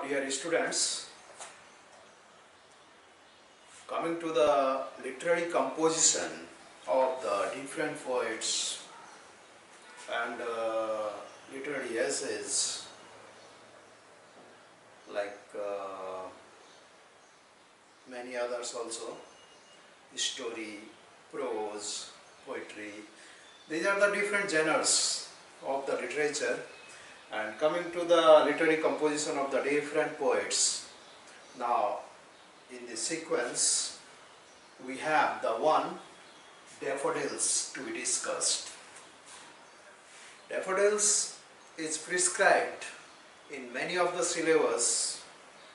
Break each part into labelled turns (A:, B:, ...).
A: Dear students, coming to the literary composition of the different poets and literary essays like many others also, story, prose, poetry. These are the different genres of the literature, and coming to the literary composition of the different poets. Now in the sequence we have the one Daffodils to be discussed. Daffodils is prescribed in many of the syllabus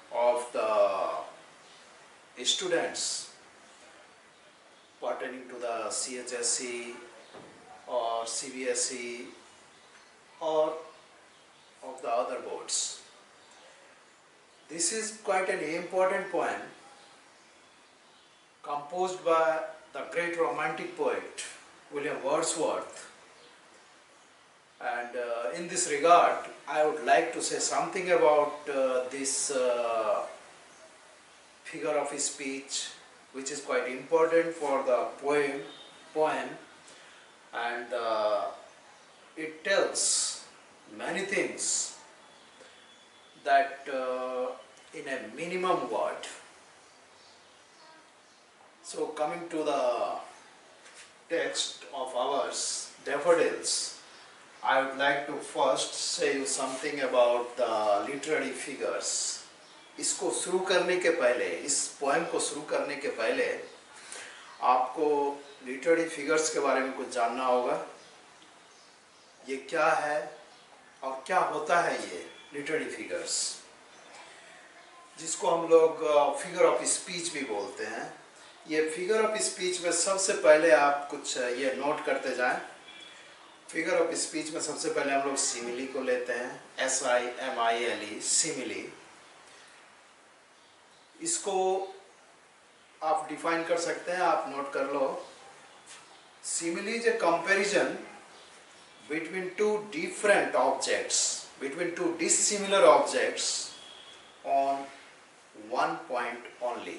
A: of the students pertaining to the CHSE or CBSE or of the other boards. This is quite an important poem composed by the great romantic poet William Wordsworth, and in this regard I would like to say something about this figure of speech, which is quite important for the poem, and it tells many things that in a minimum word. So coming to the text of ours, Daffodils, I would like to first say you something about the literary figures. इसको शुरू करने के पहले, इस poem को शुरू करने के पहले आपको लिटरेरी फिगर्स के बारे में कुछ जानना होगा। ये क्या है और क्या होता है ये लिटरेरी फिगर्स, जिसको हम लोग फिगर ऑफ स्पीच भी बोलते हैं। ये फिगर ऑफ स्पीच में सबसे पहले आप कुछ ये नोट करते जाएं। फिगर ऑफ स्पीच में सबसे पहले हम लोग सिमिली को लेते हैं, SIMILE, सिमिली। इसको आप डिफाइन कर सकते हैं, आप नोट कर लो। Simile is a comparison between two different objects, between two dissimilar objects on one point only.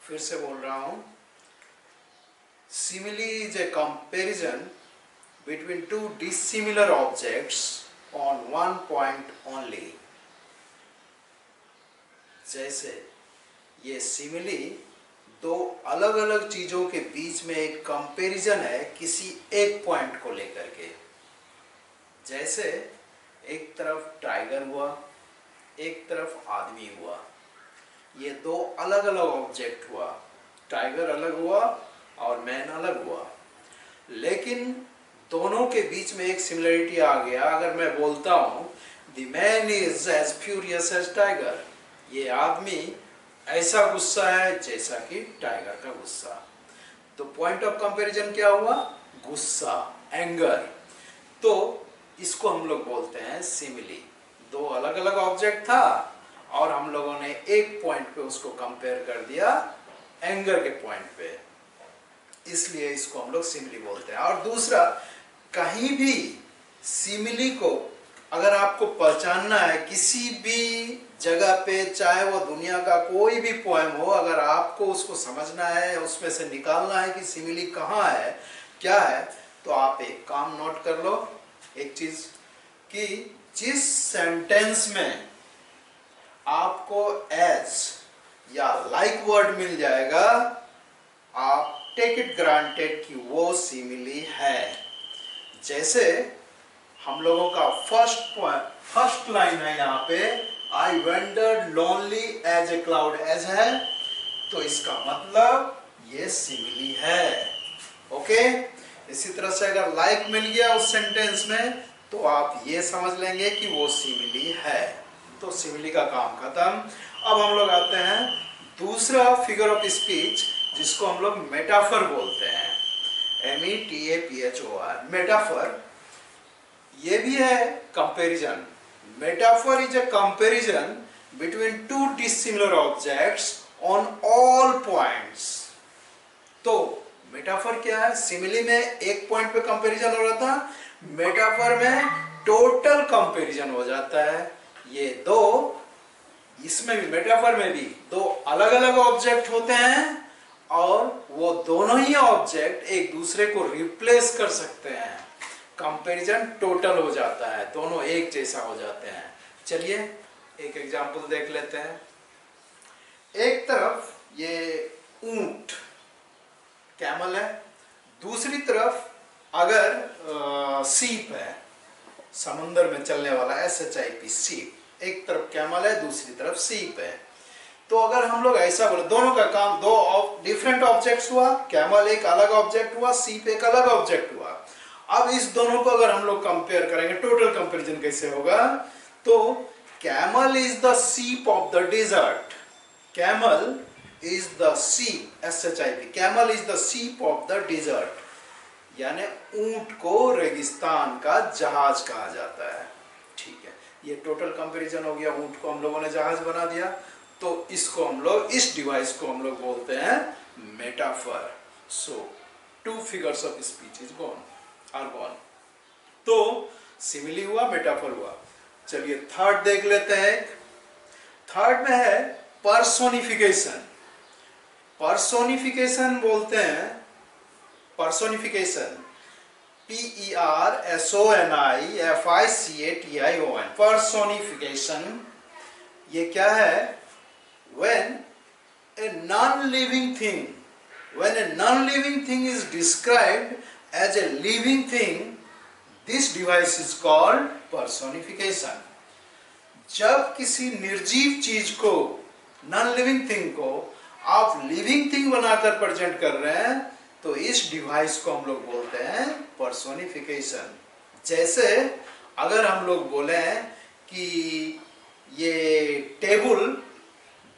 A: फिर से बोल रहा हूँ, simile is a comparison between two dissimilar objects on one point only. जैसे ये सिमिली दो अलग अलग चीजों के बीच में एक कंपैरिजन है किसी एक पॉइंट को लेकर के। जैसे एक तरफ टाइगर हुआ, एक तरफ आदमी हुआ, ये दो अलग अलग ऑब्जेक्ट हुआ, टाइगर अलग हुआ और मैन अलग हुआ, लेकिन दोनों के बीच में एक सिमिलरिटी आ गया। अगर मैं बोलता हूँ the man is as furious as tiger, ये आदमी ऐसा गुस्सा है जैसा कि टाइगर का गुस्सा, तो पॉइंट ऑफ कंपैरिजन क्या हुआ? गुस्सा, एंगर। तो इसको हम लोग बोलते हैं सिमिली। दो अलग अलग ऑब्जेक्ट था और हम लोगों ने एक पॉइंट पे उसको कंपेयर कर दिया, एंगर के पॉइंट पे, इसलिए इसको हम लोग सिमिली बोलते हैं। और दूसरा, कहीं भी सिमिली को अगर आपको पहचानना है किसी भी जगह पे, चाहे वो दुनिया का कोई भी पोएम हो, अगर आपको उसको समझना है, उसमें से निकालना है कि सिमिली कहाँ है, क्या है, तो आप एक काम नोट कर लो, एक चीज कि जिस सेंटेंस में आपको एज या लाइक वर्ड मिल जाएगा, आप टेक इट ग्रांटेड कि वो सिमिली है। जैसे हम लोगों का फर्स्ट लाइन है यहाँ पे, I wandered lonely as a cloud as है, तो इसका मतलब ये सिमिली है। ओके, इसी तरह से अगर लाइक मिल गया उस सेंटेंस में, तो आप ये समझ लेंगे कि वो सिमिली है। तो सिमिली का काम खत्म। अब हम लोग आते हैं दूसरा फिगर ऑफ स्पीच, जिसको हम लोग मेटाफर बोलते हैं, METAPHOR। मेटाफर ये भी है comparison. Metaphor is a comparison between two dissimilar objects on all points. तो मेटाफर क्या है? सिमिली में एक पॉइंट पे कंपैरिजन हो रहा था, मेटाफर में टोटल कंपैरिजन हो जाता है। ये दो इसमें भी, मेटाफर में भी दो अलग अलग ऑब्जेक्ट होते हैं और वो दोनों ही ऑब्जेक्ट एक दूसरे को रिप्लेस कर सकते हैं। कंपैरिजन टोटल हो जाता है, दोनों एक जैसा हो जाते हैं। चलिए एक एग्जांपल देख लेते हैं। एक तरफ ये ऊंट कैमल है, दूसरी तरफ अगर सीप है, समुद्र में चलने वाला SHIP सीप। एक तरफ कैमल है, दूसरी तरफ सीप है। तो अगर हम लोग ऐसा बोले, दोनों का काम, दो डिफरेंट ऑब्जेक्ट्स हुआ, कैमल एक अलग ऑब्जेक्ट हुआ, सीप एक अलग ऑब्जेक्ट हुआ। अब इस दोनों को अगर हम लोग कंपेयर करेंगे, टोटल कंपैरिजन कैसे होगा? तो camel is the ship of the desert. Camel is the ship, SHIP, camel is the ship of the desert, यानी ऊंट को रेगिस्तान का जहाज कहा जाता है। ठीक है, ये टोटल कंपैरिजन हो गया। ऊंट को हम लोगों ने जहाज बना दिया, तो इसको हम लोग, इस डिवाइस को हम लोग बोलते हैं metaphor. So two figures of speech is gone, are gone. तो सिमिली हुआ, मेटाफर हुआ। चलिए थर्ड देख लेते हैं। थर्ड में है पर्सोनिफिकेशन। पर्सोनिफिकेशन बोलते हैं, पर्सोनिफिकेशन PERSONIFICATION, पर्सोनिफिकेशन। ये क्या है? when a non-living thing is described as a living thing, this device is called personification. जब किसी निर्जीव चीज को, नॉन लिविंग थिंग को आप लिविंग थिंग बनाकर प्रेजेंट कर रहे हैं, तो इस डिवाइस को हम लोग बोलते हैं पर्सोनिफिकेशन। जैसे अगर हम लोग बोले कि ये टेबल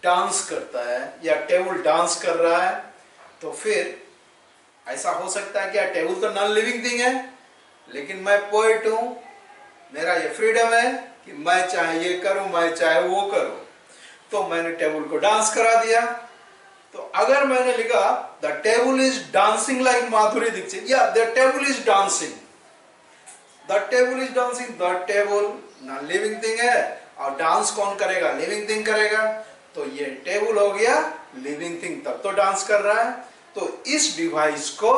A: डांस करता है या टेबल डांस कर रहा है, तो फिर ऐसा हो सकता है कि टेबल तो नॉन लिविंग थिंग है, लेकिन मैं पोएट हूं, मेरा ये फ्रीडम है कि मैं चाहे ये करूं, मैं चाहे वो करूं, तो मैंने टेबल को डांस करा दिया। तो अगर मैंने लिखा the table is dancing like Madhuri Dixit, या the table is dancing, the table is dancing, the table non living thing है और डांस कौन करेगा? लिविंग थिंग करेगा। तो ये टेबल हो गया लिविंग थिंग, तब तो डांस कर रहा है। तो इस डिवाइस को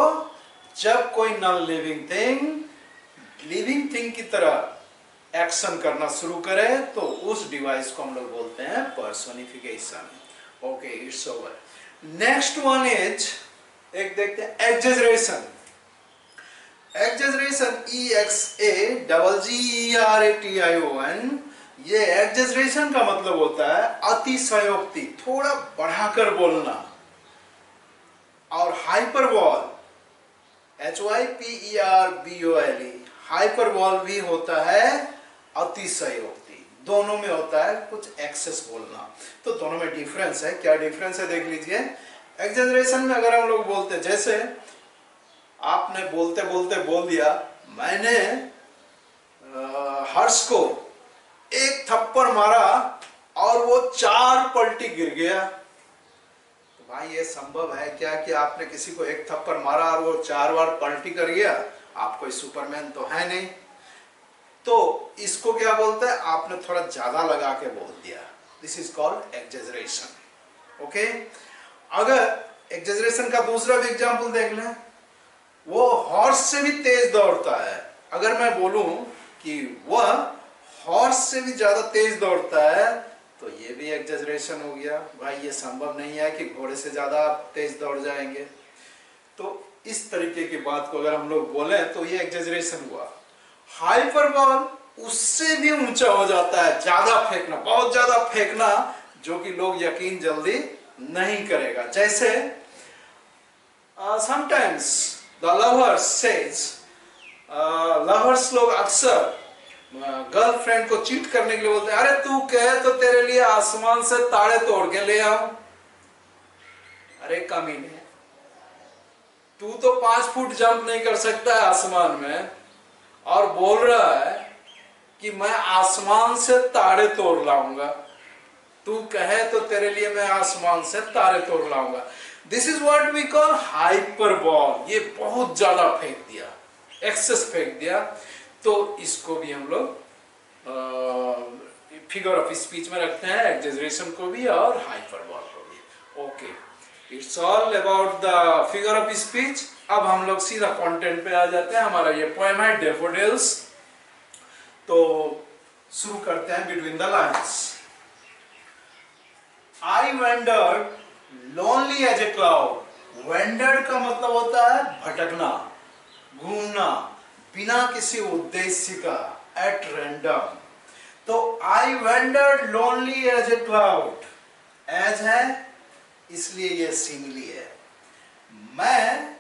A: जब कोई non living thing living thing की तरह एक्शन करना शुरू करे, तो उस डिवाइस को हम लोग बोलते हैं personification. Okay, it's over. Next one is, एक देखते हैं एग्जेजरेशन। Exaggeration EXAGGERATION। ये एग्जेजरेशन का मतलब होता है अतिशयोक्ति, थोड़ा बढ़ाकर बोलना। और हाइपरबॉल, HYPERBOLE, हाइपरबॉल भी होता है अतिशयोक्ति। दोनों में होता है कुछ एक्सेस बोलना। तो दोनों में डिफरेंस है। क्या डिफरेंस है देख लीजिए। एग्जेजरेशन में अगर हम लोग बोलते, जैसे आपने बोलते बोलते बोल दिया, मैंने हर्ष को एक थप्पड़ मारा और वो 4 पलटी गिर गया। तो भाई ये संभव है क्या कि आपने किसी को एक थप्पड़ मारा और वो 4 बार पलटी कर गया? आप कोई सुपरमैन तो है नहीं। तो इसको क्या बोलते हैं? आपने थोड़ा ज्यादा लगा के बोल दिया। This is called exaggeration. Okay, अगर एग्जेजरेशन का दूसरा भी एग्जांपल देख लें, वो हॉर्स से भी तेज दौड़ता है। अगर मैं बोलूं कि वह हॉर्स से भी ज्यादा तेज दौड़ता है, तो ये भी एग्जेजरेशन हो गया। भाई ये संभव नहीं है कि घोड़े से ज्यादा तेज दौड़ जाएंगे। तो इस तरीके की बात को अगर हम लोग बोले तो ये एग्जेजरेशन हुआ। हाइपरबॉल उससे भी ऊंचा हो जाता है, ज्यादा फेंकना, बहुत ज्यादा फेंकना, जो कि लोग यकीन जल्दी नहीं करेगा। जैसे sometimes the lovers says, lovers लोग अक्सर गर्लफ्रेंड को चीट करने के लिए बोलते हैं, अरे तू कहे तो तेरे लिए आसमान से तारे तोड़ के ले आओ। अरे कमीने, तू तो 5 फुट जंप नहीं कर सकता है आसमान में, और बोल रहा है कि मैं आसमान से तारे तोड़ लाऊंगा। तू कहे तो तेरे लिए मैं आसमान से तारे तोड़ लाऊंगा। This is what we call hyperbole. ये बहुत ज्यादा फेंक दिया, एक्सेस फेंक दिया। तो इसको भी हम लोग
B: फिगर ऑफ स्पीच में रखते हैं, एग्जेजरेशन को भी और हाइपरबोल को भी। Okay, it's all about the figure of speech. अब हम लोग सीधा कंटेंट पे आ जाते हैं। हमारा ये पोएम है डैफोडिल्स। तो शुरू करते हैं between the lines. I wandered lonely as a cloud। wandered का मतलब होता है भटकना, घूमना, बिना किसी उद्देश्य का, at random। तो I wandered lonely as a cloud। as है इसलिए ये सिमिली है। मैं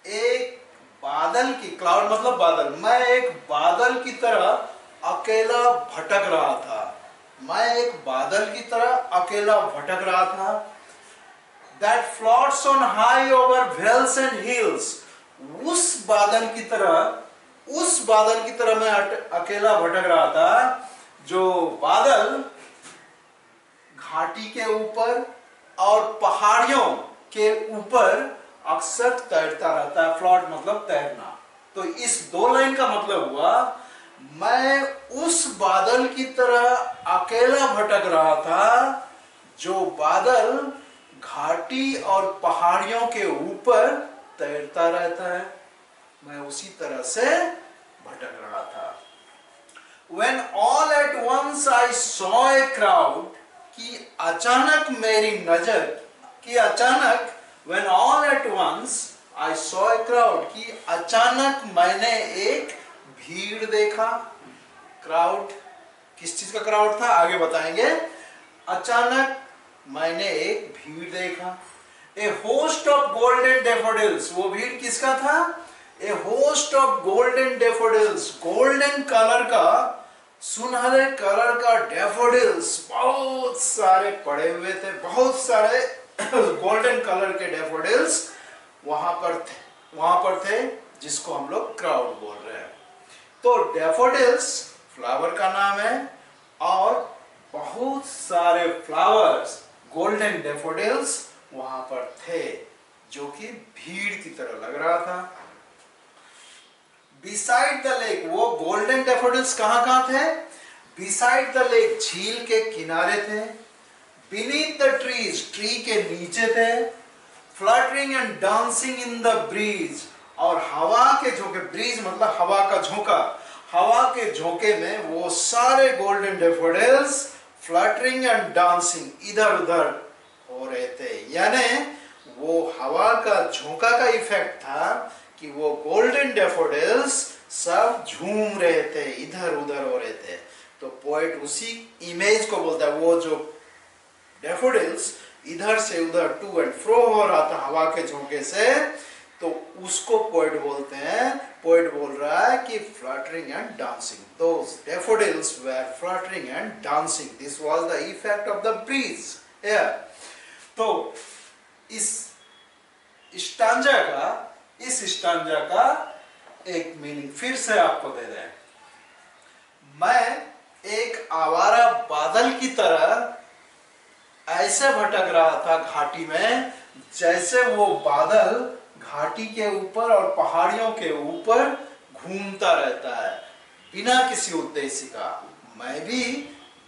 B: एक बादल की, क्लाउड मतलब बादल, मैं एक बादल की तरह अकेला भटक रहा था। मैं एक बादल की तरह अकेला भटक रहा था। That floats on high over vales and hills। उस बादल की तरह मैं अकेला भटक रहा था, जो बादल घाटी के ऊपर और पहाड़ियों के ऊपर अक्सर तैरता रहता है। फ्लॉट मतलब तैरना। तो इस दो लाइन का मतलब हुआ, मैं उस बादल की तरह अकेला भटक रहा था जो बादल घाटी और पहाड़ियों के ऊपर तैरता रहता है। मैं उसी तरह से भटक रहा था। When all at once I saw a crowd। कि अचानक मेरी नजर, कि अचानक when all at once I saw a crowd, कि अचानक मैंने एक भीड़ देखा। क्राउड किस चीज का क्राउड था आगे बताएंगे। अचानक मैंने एक भीड़ देखा। A host of golden daffodils. वो भीड़ किसका था? A host of golden daffodils. Golden colour का, सुनहरे कलर का डैफोडिल्स बहुत सारे पड़े हुए थे। बहुत सारे गोल्डन कलर के डैफोडिल्स वहां पर थे जिसको हम लोग क्राउड बोल रहे हैं। तो डैफोडिल्स फ्लावर का नाम है और बहुत सारे फ्लावर्स गोल्डन डैफोडिल्स वहां पर थे, जो कि भीड़ की तरह लग रहा था। Beside the lake. वो गोल्डन डैफोडिल्स कहां थे? बिसाइड द लेक, झील के किनारे थे। बीनीथ द ट्रीज, ट्री के नीचे थे। Fluttering and dancing in the breeze, और हवा के झोंके, ब्रीज मतलब हवा का झोंका, हवा के झोंके में वो सारे golden daffodils fluttering and dancing इधर उधर हो रहे थे। यानी वो हवा का झोंका का इफेक्ट था कि वो गोल्डन डैफोडिल्स सब झूम रहे थे, इधर उधर हो रहे थे। तो पोएट उसी इमेज को बोलता है। वो जो डैफोडिल्स इधर से उधर टू एंड फ्रो हो रहा था हवा के झोंके से, तो उसको पोएट बोलते हैं। पोएट बोल रहा है कि fluttering and dancing, those daffodils were fluttering and dancing, this was the effect of the breeze here. तो इस स्टांजा का एक मीनिंग फिर से आपको दे रहे हैं। मैं एक आवारा बादल की तरह ऐसे भटक रहा था घाटी में, जैसे वो बादल घाटी के ऊपर और पहाड़ियों के ऊपर घूमता रहता है बिना किसी उद्देश्य का। मैं भी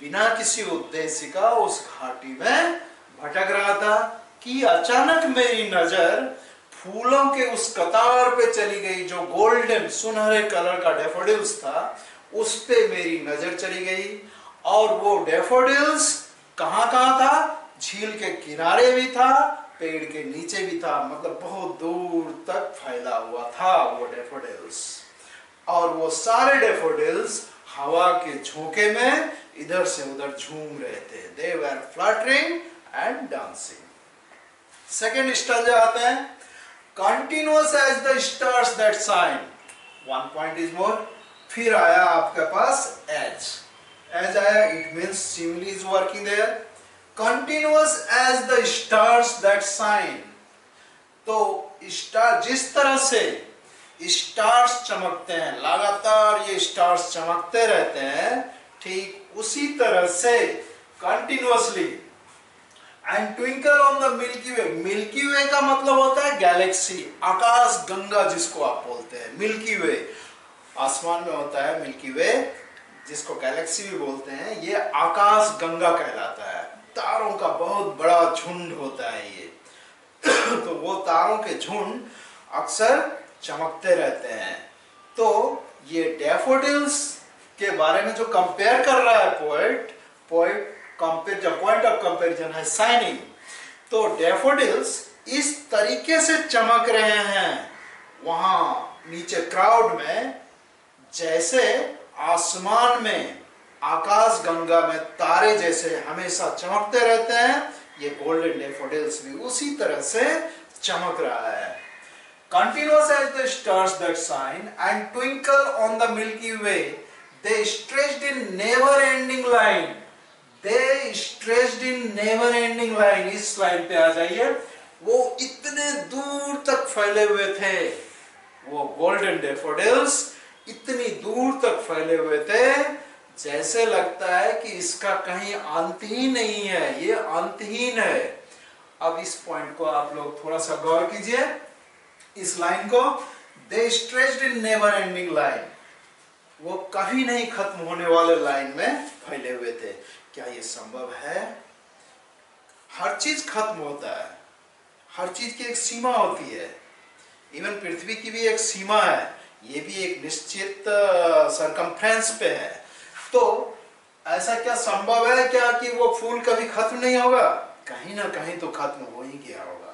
B: बिना किसी उद्देश्य का उस घाटी में भटक रहा था कि अचानक मेरी नजर फूलों के उस कतार पे चली गई जो गोल्डन सुनहरे कलर का डैफोडिल्स था। उस पे मेरी नजर चली गई, और वो डैफोडिल्स कहां था? झील के किनारे भी था, पेड़ के नीचे भी था, मतलब बहुत दूर तक फैला हुआ था वो डैफोडिल्स। और वो सारे डैफोडिल्स हवा के झोंके में इधर से उधर झूम रहे थे। They were fluttering and dancing. Second stanza आते हैं। Continuous as the stars that shine. 1 point is more. फिर आया आपके पास एज आया, it means simile is working there. Continuous as the stars that shine. तो स्टार, जिस तरह से स्टार्स चमकते हैं, लगातार ये स्टार्स चमकते रहते हैं, ठीक उसी तरह से continuously. And twinkle on the Milky Way. Milky Way का मतलब होता है गैलेक्सी, आकाश गंगा जिसको आप बोलते हैं। मिल्की वे आसमान में होता है, मिल्की वे
A: जिसको गैलेक्सी भी बोलते हैं, ये आकाश गंगा कहलाता है। तारों का बहुत बड़ा झुंड होता है ये। तो वो तारों के झुंड अक्सर चमकते रहते हैं। तो ये डैफोडिल्स के बारे में जो कंपेयर कर रहा है पॉइंट ऑफ कंपेरिजन है शाइनिंग। तो डैफोडिल्स इस तरीके से चमक रहे हैं वहां नीचे क्राउड में, जैसे आसमान में आकाश गंगा में तारे जैसे हमेशा चमकते रहते हैं, ये गोल्डन डैफोडिल्स भी उसी तरह से चमक रहा है। Continuous as the stars that shine and twinkle on the Milky Way, they stretched in never-ending line. They stretched in never-ending line. इस लाइन पे आ जाइए। वो इतने दूर तक फैले हुए थे, वो गोल्डन डैफोडिल्स इतनी दूर तक फैले हुए थे, जैसे लगता है कि इसका कहीं अंत ही नहीं है, ये अंतहीन है। अब इस पॉइंट को आप लोग थोड़ा सा गौर कीजिए, इस लाइन को, they stretched in never ending line, वो कभी नहीं खत्म होने वाले लाइन में फैले हुए थे। क्या ये संभव है? हर चीज खत्म होता है, हर चीज की एक सीमा होती है। इवन पृथ्वी की भी एक सीमा है, ये भी एक निश्चित सरकमफ्रेंस पे है। तो ऐसा क्या संभव है क्या कि वो फूल कभी खत्म नहीं होगा? कहीं ना कहीं तो खत्म हो ही गया होगा,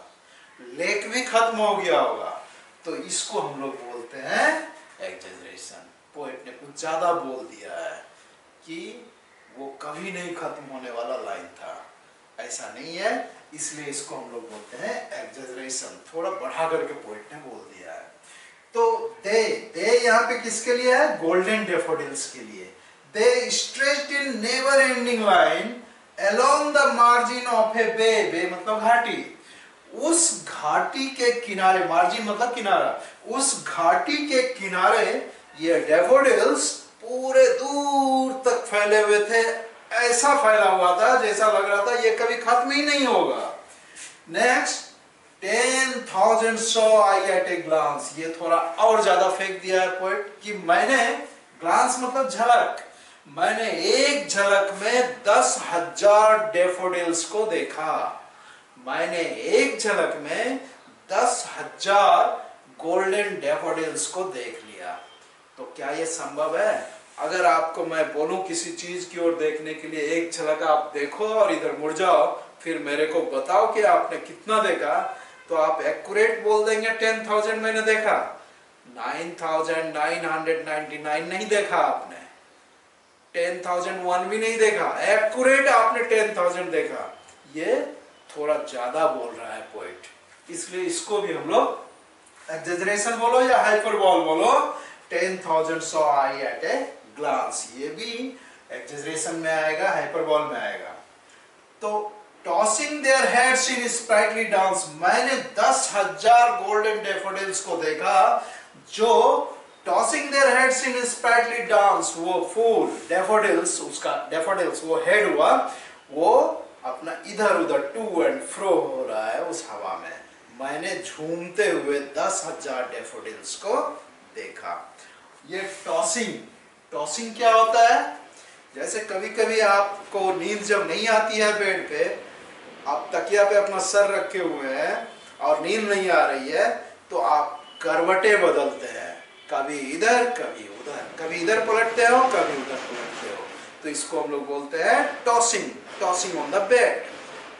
A: लेक भी खत्म हो गया होगा। तो इसको हम लोग बोलते हैं एग्जैजरेशन। पोएट ने कुछ ज्यादा बोल दिया है कि वो कभी नहीं खत्म होने वाला लाइन था, ऐसा नहीं है, इसलिए इसको हम लोग बोलते हैं एग्जैजरेशन। थोड़ा बढ़ा करके पोएट ने बोल दिया है। तो दे यहाँ पे किसके लिए है? गोल्डन डैफोडिल्स के लिए। They stretched in never ending line along the margin of a bay, bay मतलब घाटी, उस घाटी के किनारे, मार्जिन मतलब किनारा, उस घाटी के किनारे ये डैफोडिल्स पूरे दूर तक फैले हुए थे। ऐसा फैला हुआ था जैसा लग रहा था ये कभी खत्म ही नहीं होगा। Next, 10,000 saw I at a glance, ये थोड़ा और ज्यादा फेंक दिया है पोएट कि मैंने, ग्लांस मतलब झलक, मैंने एक झलक में 10,000 डैफोडिल्स को देखा। मैंने एक झलक में 10,000 गोल्डन डैफोडिल्स को देख लिया। तो क्या यह संभव है? अगर आपको मैं बोलूं किसी चीज की ओर देखने के लिए, एक झलक आप देखो और इधर मुड़ जाओ, फिर मेरे को बताओ कि आपने कितना देखा, तो आप एक्यूरेट बोल देंगे 10,000 मैंने देखा। 9,999 नहीं देखा आपने, 10,001 भी नहीं देखा, एक्यूरेट आपने 10,000 देखा। ये थोड़ा ज्यादा बोल रहा है पोएट, इसलिए इसको भी हम लोग एग्जैजरेशन बोलो या हाइपरबोल बोलो। 10,000 saw I at a glance, ये भी एग्जैजरेशन में आएगा, हाइपरबोल में आएगा। तो tossing their heads in sprightly dance, मैंने 10,000 गोल्डन डैफोडिल्स को देखा जो tossing their heads in sprightly dance, वो फूल डैफोडिल्स, उसका डैफोडिल्स वो हेड हुआ, वो अपना इधर उधर टू एंड फ्रो हो रहा है उस हवा में। मैंने झूमते हुए 10,000 डैफोडिल्स को देखा। ये टॉसिंग क्या होता है? जैसे कभी कभी आपको नींद जब नहीं आती है बेड पे, आप तकिया पे अपना सर रखे हुए हैं और नींद नहीं आ रही है, तो आप करवटें बदलते हैं, कभी इधर कभी उधर, कभी इधर पलटते हो कभी उधर पलटते हो। तो इसको हम लोग बोलते हैं टॉसिंग ऑन द बेड।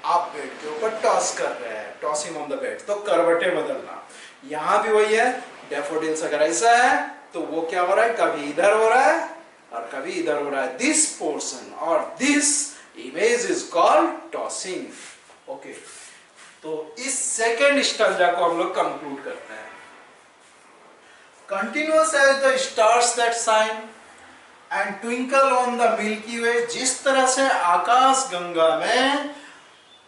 A: आप बेड के ऊपर टॉस कर रहे हैं, टॉसिंग ऑन द बेड, तो करवटें बदलना। यहाँ भी वही है, डैफोडिल्स अगर ऐसा है तो वो क्या हो रहा है, कभी इधर हो रहा है और कभी इधर हो रहा है। दिस पोर्शन और this image is called tossing. Okay, तो इस सेकेंड स्टैंजा को हम लोग कंक्लूड करते हैं। Continuous as the stars that shine and twinkle on the Milky Way, जिस तरह से आकाश गंगा में,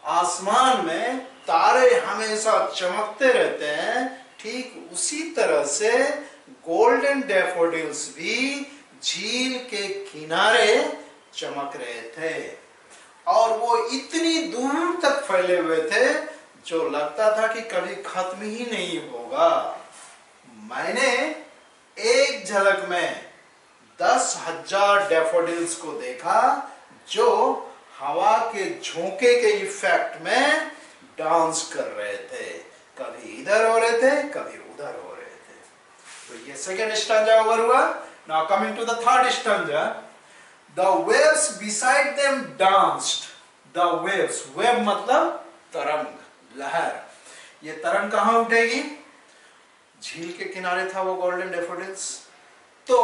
A: आसमान में तारे हमेशा चमकते रहते हैं, ठीक उसी तरह से गोल्डन डैफोडिल्स भी झील के किनारे चमक रहे थे और वो इतनी दूर तक फैले हुए थे जो लगता था कि कभी खत्म ही नहीं होगा। मैंने एक झलक में 10,000 डैफोडिल्स को देखा जो हवा के झोंके के इफेक्ट में डांस कर रहे थे, कभी इधर हो रहे थे कभी उधर हो रहे थे। तो ये सेकेंड स्टैंजा ओवर हुआ। Now coming to the third stanza, the waves beside them danced. The waves, wave मतलब तरंग, लहर। ये तरंग कहां उठेगी? झील के किनारे था वो गोल्डन डैफोडिल्स। तो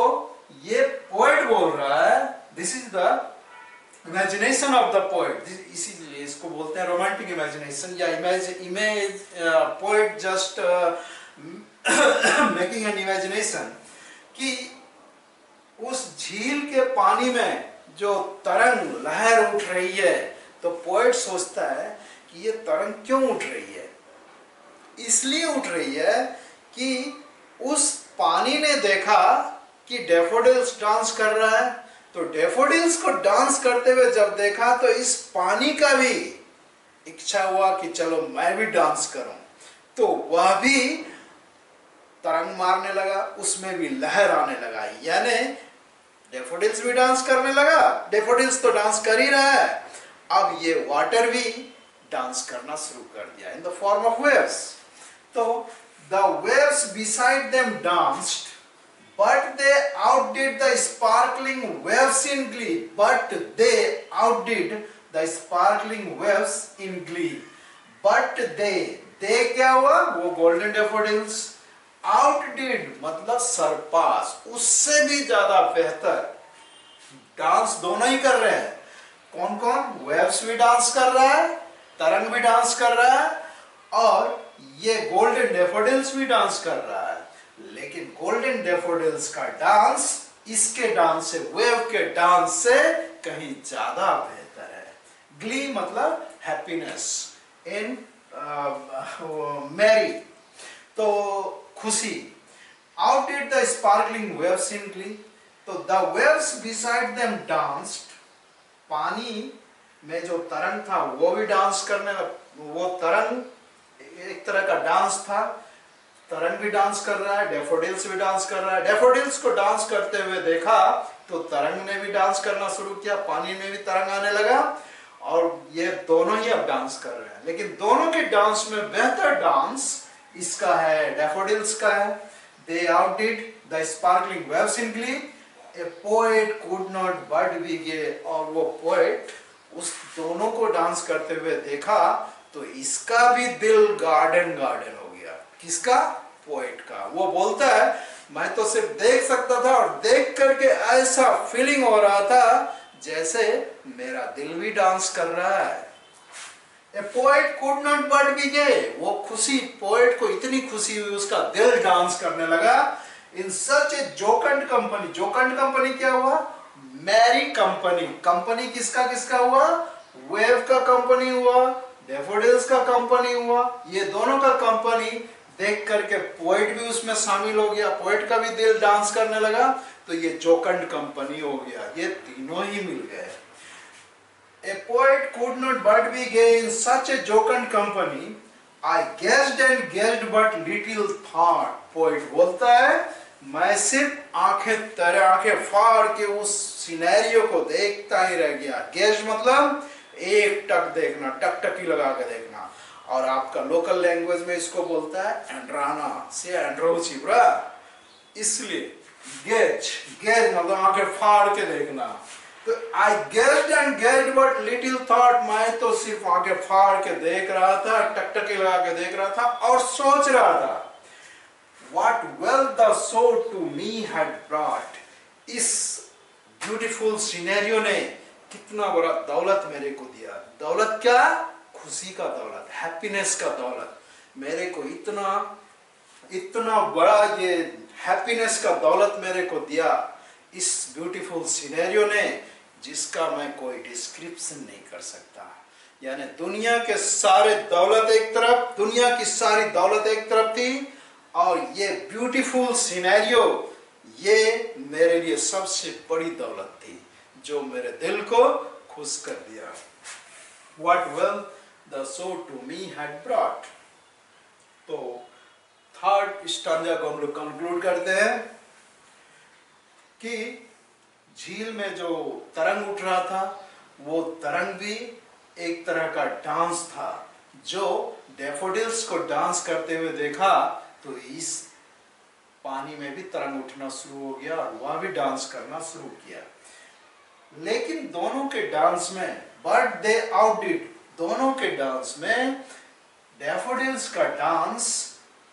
A: ये पोएट बोल रहा है, this is the imagination of the poet, इसीलिए इसको बोलते हैं रोमांटिक इमेजिनेशन या image. Poet just making an imagination कि उस झील के पानी में जो तरंग लहर उठ रही है, तो पोएट सोचता है कि ये तरंग क्यों उठ रही है? इसलिए उठ रही है कि उस पानी ने देखा कि डैफोडिल्स डांस कर रहा है, तो डैफोडिल्स को डांस करते हुए जब देखा तो इस पानी का भी इच्छा हुआ कि चलो मैं भी डांस करूं, तो वह भी तरंग मारने लगा, उसमें भी लहर आने लगा। यानी डैफोडिल्स भी डांस करने लगा, डैफोडिल्स तो डांस कर ही रहा है, अब ये वाटर भी डांस करना शुरू कर दिया in the form of waves. तो the waves beside them danced but they outdid the sparkling waves in glee. But they outdid the sparkling waves in glee. But they क्या हुआ? वो golden daffodils outdid मतलब सरपास, उससे भी ज्यादा बेहतर dance दोनों ही कर रहे हैं। कौन कौन? वेव्स भी डांस कर रहा है, तरंग भी डांस कर रहा है, और ये गोल्डन डैफोडिल्स भी डांस कर रहा है। लेकिन गोल्डन डैफोडिल्स का डांस इसके डांस से, वेव के डांस से कहीं ज्यादा बेहतर है। ग्ली मतलब हैप्पीनेस, इन मैरी, तो खुशी। outdid the sparkling waves in glee. तो the waves beside them danced, पानी में जो तरंग था वो भी डांस करने लगा। वो तरंग एक तरह का डांस था, तरंग भी डांस कर रहा है, डैफोडिल्स भी डांस कर रहा है। डैफोडिल्स को डांस करते हुए देखा तो तरंग ने भी डांस करना शुरू किया, पानी में भी तरंग आने लगा, और ये दोनों ही अब डांस कर रहे हैं। लेकिन दोनों के डांस में बेहतर डांस इसका है, डैफोडिल्स का है। They outdid the sparkling waves in glee. A poet could not but be gay. और वो पोएट उस दोनों को डांस करते हुए देखा तो इसका भी दिल गार्डन गार्डन हो गया। किसका? पोएट का। वो बोलता है मैं तो सिर्फ देख सकता था और देख करके ऐसा फीलिंग हो रहा था जैसे मेरा दिल भी डांस कर रहा है। A poet could not but be gay. वो खुशी, पोएट को इतनी खुशी हुई उसका दिल डांस करने लगा। In such a jocund company, jocund company क्या हुआ? Mary company. कंपनी किसका किसका हुआ? वेव का कंपनी हुआ, डैफोडिल्स का कंपनी हुआ, ये दोनों का कंपनी देख करके पोएट भी उसमें शामिल हो गया, पोएट का भी दिल डांस करने लगा, तो ये जोकंड कंपनी हो गया। ये तीनों ही मिल गए। A poet could not but be gay in such a jocund company. I guessed and guessed but little thought. Poet बोलता है मैं सिर्फ आंखें फाड़ के उस सिनेरियो को देखता ही रह गया। गेज मतलब एक टक देखना, टकटकी लगा के देखना, और आपका लोकल लैंग्वेज में इसको बोलता है एंड्राना से एंड्रोची ब्रा। इसलिए गेज मतलब आंखें फाड़ के देखना। तो I gazed and gazed but little thought, मैं तो सिर्फ आंखें फाड़ के देख रहा था, टकटकी लगा के देख रहा था और सोच रहा था What wealth the soul to me had brought. इस ब्यूटीफुल सिनेरियो ने कितना बड़ा दौलत मेरे को दिया। दौलत क्या? खुशी का दौलत, हैप्पीनेस का दौलत। मेरे को इतना बड़ा ये हैप्पीनेस का दौलत मेरे को दिया इस ब्यूटीफुल सिनेरियो ने, जिसका मैं कोई डिस्क्रिप्शन नहीं कर सकता। यानी दुनिया के सारे दौलत एक तरफ, दुनिया की सारी दौलत एक तरफ थी, और ये ब्यूटीफुल सिनेरियो ये मेरे लिए सबसे बड़ी दौलत थी जो मेरे दिल को खुश कर दिया। What wealth the soul to me had brought. तो थर्ड स्टैंजा को हम लोग कंक्लूड करते हैं कि
B: झील में जो तरंग उठ रहा था वो तरंग भी एक तरह का डांस था। जो डैफोडिल्स को डांस करते हुए देखा तो इस पानी में भी तरंग उठना शुरू हो गया और वह भी डांस करना शुरू किया। लेकिन दोनों के डांस में, बट दे आउटडिड, दोनों के डांस में डैफोडिल्स का डांस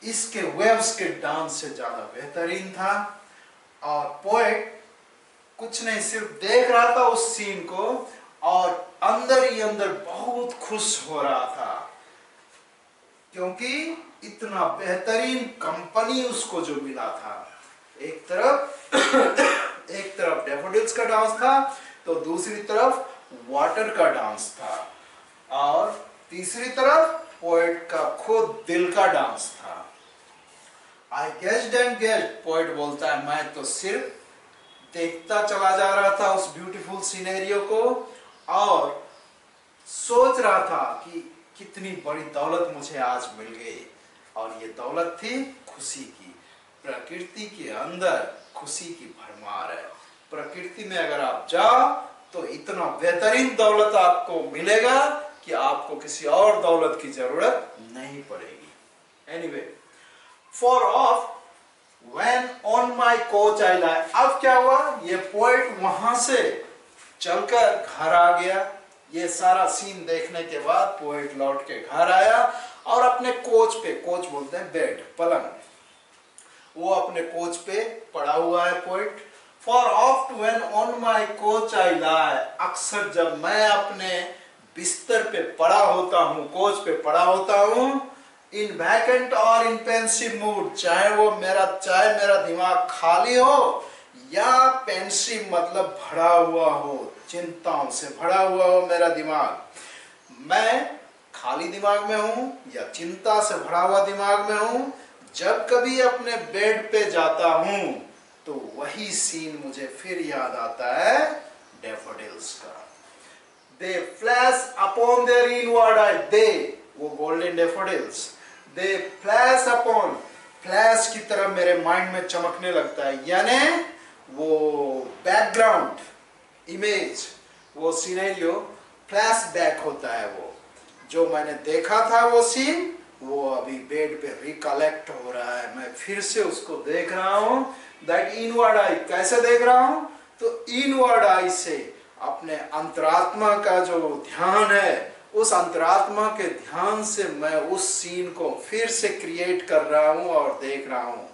B: इसके वेव्स के डांस से ज्यादा बेहतरीन था। और पोएट कुछ नहीं, सिर्फ देख रहा था उस सीन को और अंदर ही अंदर बहुत खुश हो रहा था, क्योंकि इतना बेहतरीन कंपनी उसको जो मिला था। एक तरफ डैफोडिल्स का डांस था तो दूसरी तरफ वाटर का डांस था और तीसरी तरफ पोएट का खुद दिल का डांस था। आई गेस्ड एंड गेस्ड, पोएट बोलता है, मैं तो सिर्फ देखता चला जा रहा था उस ब्यूटीफुल सीनेरियो को और सोच रहा था कि कितनी बड़ी दौलत मुझे आज मिल गई। और ये दौलत थी खुशी की। प्रकृति के अंदर खुशी की भरमार है। प्रकृति में अगर आप जाओ तो इतना बेहतरीन दौलत आपको मिलेगा कि आपको किसी और दौलत की जरूरत नहीं पड़ेगी। Anyway, for oft when on my couch I lie. अब क्या हुआ, ये पोएट वहां से चलकर घर आ गया। ये सारा सीन देखने के बाद पोएट लौट के घर आया और अपने कोच पे, कोच बोलते हैं बेड, पलंग, वो अपने कोच पे पड़ा हुआ है poet. For oft when on my couch I lie, अक्सर जब मैं अपने बिस्तर पे पड़ा होता हूँ, कोच पे पड़ा होता हूँ, इन वैकेंट और इन पेंसिव मूड, चाहे मेरा दिमाग खाली हो या पेंसिव मतलब भरा हुआ हो, चिंताओं से भरा हुआ हो मेरा दिमाग, मैं खाली दिमाग में हूं या चिंता से भरा हुआ दिमाग में हूं, जब कभी अपने बेड पे जाता हूं तो वही सीन मुझे फिर याद आता है डैफोडिल्स का। They flash upon their inward eye, they, वो golden daffodils, they flash upon, flash की तरह मेरे माइंड में चमकने लगता है, यानी वो बैकग्राउंड इमेज, वो सीनेरियो फ्लैश बैक होता है। वो जो मैंने देखा था वो सीन, वो अभी बेड पे रिकलेक्ट हो रहा है, मैं फिर से उसको देख रहा हूं। दैट इनवर्ड आई, कैसे देख रहा हूं, तो इनवर्ड आई से अपने अंतरात्मा का जो ध्यान है, उस अंतरात्मा के ध्यान से मैं उस सीन को फिर से क्रिएट कर रहा हूं और देख रहा हूं।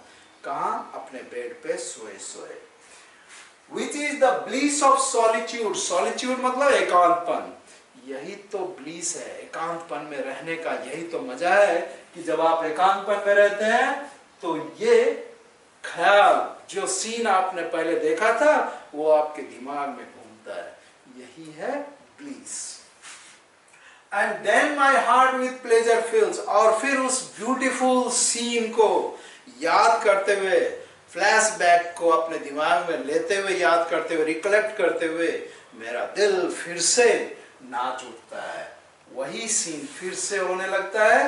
B: कहां, अपने बेड पे सोए सोए। Which is the bliss of solitude, solitude मतलब एकांतपन। यही तो ब्लीस है, एकांतपन में रहने का यही तो मजा है कि जब आप एकांतपन में रहते हैं तो ये ख्याल, जो सीन आपने पहले देखा था, वो आपके दिमाग में घूमता है, यही है bliss. And then my heart with pleasure fills, और फिर उस ब्यूटीफुल सीन को याद करते हुए, फ्लैशबैक को अपने दिमाग में लेते हुए, याद करते हुए, रिकलेक्ट करते हुए, मेरा दिल फिर से नाच उठता है। वही सीन फिर से होने लगता है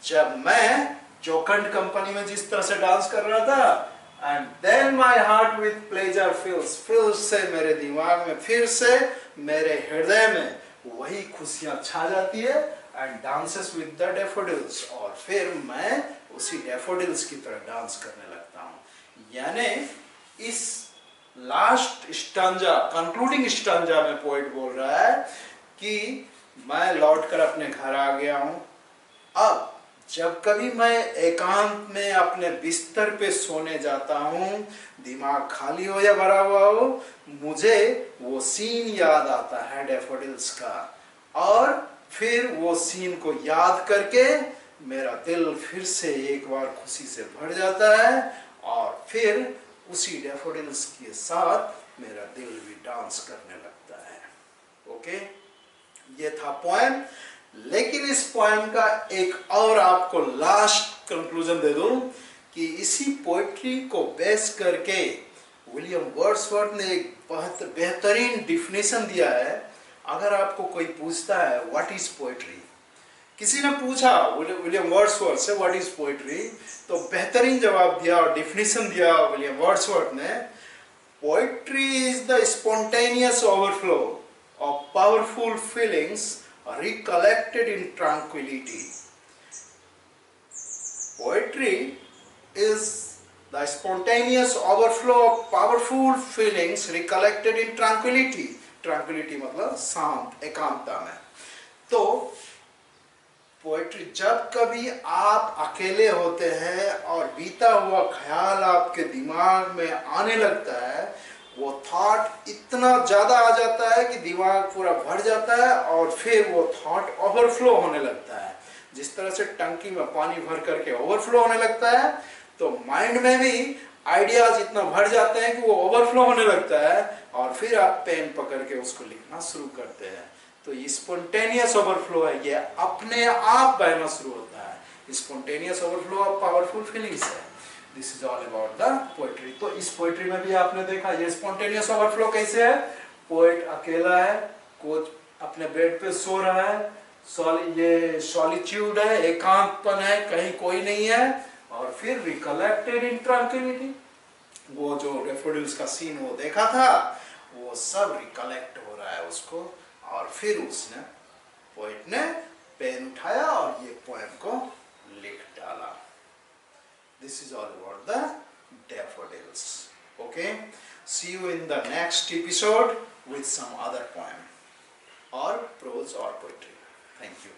B: जब मैं जोकंड कंपनी में जिस तरह से डांस कर रहा था। And then my heart with pleasure fills, फिर से मेरे दिमाग में, फिर से मेरे हृदय में वही खुशियां छा जाती है। And dances with the daffodils, और फिर मैं उसी डैफोडिल्स की तरह डांस करने लगता हूं। यानी इस लास्ट स्टांजा, कंक्लूडिंग स्टांजा में पोएट बोल रहा है कि मैं लौटकर अपने घर आ गया हूं। अब जब कभी मैं एकांत में अपने बिस्तर पे सोने जाता हूं, दिमाग खाली हो या भरा हुआ हो, मुझे वो सीन याद आता है डैफोडिल्स का, और फिर वो सीन को याद करके मेरा दिल फिर से एक बार खुशी से भर जाता है, और फिर उसी डैफोडिल्स के साथ मेरा दिल भी डांस करने लगता है। ओके, ये था पोएम। लेकिन इस पोएम का एक और आपको लास्ट कंक्लूजन दे दूं कि इसी पोएट्री को बेस करके विलियम वर्ड्सवर्थ ने एक बहुत बेहतरीन डिफिनेशन दिया है। अगर आपको कोई पूछता है व्हाट इज पोएट्री, किसी ने पूछा विलियम वर्ड्सवर्थ से व्हाट इज पोएट्री, तो बेहतरीन जवाब दिया और डिफिनेशन दिया विलियम वर्ड्सवर्थ ने।
A: Poetry is the spontaneous overflow of powerful feelings recollected in tranquility. Poetry is the spontaneous overflow of powerful feelings recollected in tranquility. Tranquility मतलब शांत, एकांतता में. तो पोएट्री, जब कभी आप अकेले होते हैं और बीता हुआ ख्याल आपके दिमाग में आने लगता है, वो थॉट इतना ज़्यादा आ जाता है कि दिमाग पूरा भर जाता है और फिर वो थॉट ओवरफ्लो होने लगता है. जिस तरह से टंकी में पानी भर करके ओवरफ्लो होने लगता है, तो माइंड में भी आइडियाज इतना भर जाते हैं कि वो ओवरफ्लो होने लगता है और फिर आप पेन पकड़ के उसको लिखना शुरू करते हैं. तो ये स्पॉन्टेनियस ओवरफ्लो है, ये अपने आप बहना शुरू होता है. Spontaneous overflow of powerful feelings है. This is all about the poetry. तो इस पोएट्री में भी आपने देखा ये स्पॉन्टेनियस ओवरफ्लो कैसे है. पोएट अकेला है, कोच अपने बेड पे सो रहा है, ये सॉलिट्यूड है, एकांतपन है, कहीं कोई नहीं है, और फिर रिकलेक्टेड इन ट्रैंक्विलिटी. वो जो डैफोडिल्स का सीन वो देखा था, वो सब रिकलेक्ट हो रहा है उसको, और फिर उसने, पोएट ने पेन उठाया और ये पोएम को लिख डाला. This is all about the daffodils. Okay, see you in the next episode with some other poem or prose or poetry. Thank you.